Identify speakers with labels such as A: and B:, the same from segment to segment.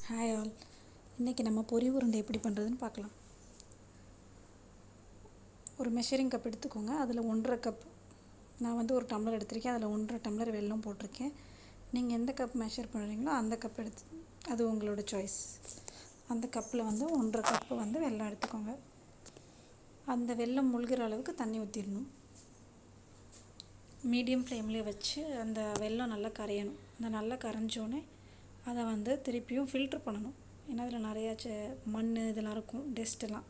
A: Hi all. இன்றைக்கி நம்ம பொரி உருண்டை எப்படி பண்ணுறதுன்னு பார்க்கலாம். ஒரு மெஷரிங் கப் எடுத்துக்கோங்க. அதில் 1.5 கப், நான் வந்து ஒரு டம்ளர் எடுத்திருக்கேன். அதில் 1.5 டம்ளர் வெல்லம் போட்டிருக்கேன். நீங்கள் எந்த கப் மெஷர் பண்ணுறீங்களோ அந்த கப் எடுத்து, அது உங்களோட சாய்ஸ். அந்த கப்பில் வந்து 1.5 கப்பு வந்து வெல்லம் எடுத்துக்கோங்க. அந்த வெல்லம் முழுகிற அளவுக்கு தண்ணி ஊற்றிடணும். மீடியம் ஃப்ளேம்லேயே வச்சு அந்த வெல்லம் நல்லா கரையணும். அந்த நல்லா கரைஞ்சோடனே அதை வந்து திருப்பியும் ஃபில்ட்ரு பண்ணணும். ஏன்னா அதில் நிறையா மண் இதெல்லாம் இருக்கும், டஸ்ட்டெல்லாம்.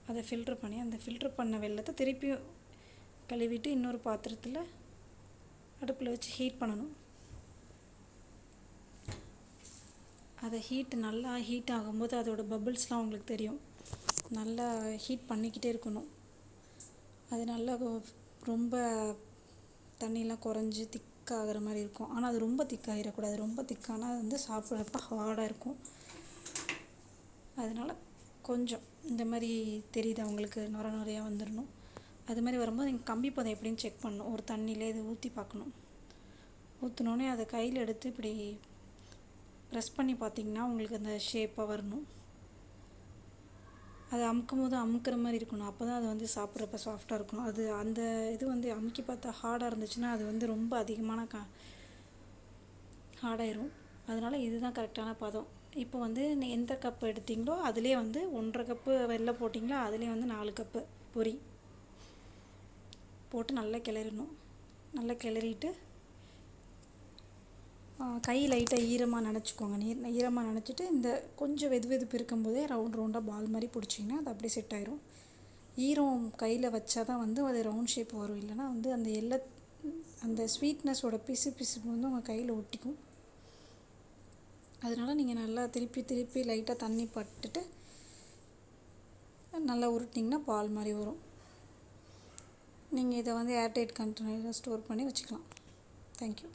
A: அதை ஃபில்ட்ரு பண்ணி அந்த ஃபில்ட்ரு பண்ண வெல்லத்தை திருப்பியும் கழுவிட்டு இன்னொரு பாத்திரத்தில் அடுப்பில் வச்சு ஹீட் பண்ணணும். அதை நல்லா ஹீட் ஆகும்போது அதோட பபிள்ஸ்லாம் உங்களுக்கு தெரியும். நல்லா ஹீட் பண்ணிக்கிட்டே இருக்கணும். அது நல்லா ரொம்ப தண்ணியெலாம் குறைஞ்சி திக்காகிற மாதிரி இருக்கும். ஆனால் அது ரொம்ப திக்காகிடக்கூடாது. ரொம்ப திக்கானால் அது வந்து சாப்பிட்றப்ப ஹார்டாக இருக்கும். அதனால் கொஞ்சம் இந்த மாதிரி தெரியுது அவங்களுக்கு, நுரையாக வந்துடணும். அது மாதிரி வரும்போது நீங்கள் கம்பி பதம் எப்படின்னு செக் பண்ணணும். ஒரு தண்ணியிலே இதை ஊற்றி பார்க்கணும். ஊற்றினோடனே அதை கையில் எடுத்து இப்படி ப்ரெஸ் பண்ணி பார்த்திங்கன்னா உங்களுக்கு அந்த ஷேப்பாக வரணும். அதை அமுக்கும் போது அமுக்கிற மாதிரி இருக்கணும். அப்போ தான் அது வந்து சாப்பிட்றப்ப சாஃப்டாக இருக்கணும். அது அந்த இது வந்து அமுக்கி பார்த்தா ஹார்டாக இருந்துச்சுன்னா அது வந்து ரொம்ப அதிகமான ஹார்டாயிரும். அதனால் இதுதான் கரெக்டான பதம். இப்போ வந்து எந்த கப்பு எடுத்திங்களோ அதிலே வந்து 1.5 கப்பு வெல்லம் போட்டிங்களோ அதிலே வந்து 4 கப்பு பொரி போட்டு நல்லா கிளறணும். நல்லா கிளறிட்டு கை லைட்டாக ஈரமாக நனைச்சிக்கோங்க. ஈரமாக நனைச்சிட்டு இந்த கொஞ்சம் வெதுவெதுப்பு இருக்கும்போதே ரவுண்டாக பால் மாதிரி பிடிச்சிங்கன்னா அது அப்படியே செட் ஆயிரும். ஈரம் கையில் வச்சா தான் வந்து அது ரவுண்ட் ஷேப் வரும். இல்லைனா வந்து அந்த ஸ்வீட்னஸோட பிசு வந்து உங்கள் கையில் ஒட்டிக்கும். அதனால் நீங்கள் நல்லா திருப்பி லைட்டாக தண்ணி பட்டுட்டு நல்லா உருட்டிங்கன்னா பால் மாதிரி வரும். நீங்கள் இதை வந்து ஏர்டைட் கண்டெய்னரில் ஸ்டோர் பண்ணி வச்சுக்கலாம். தேங்க்யூ.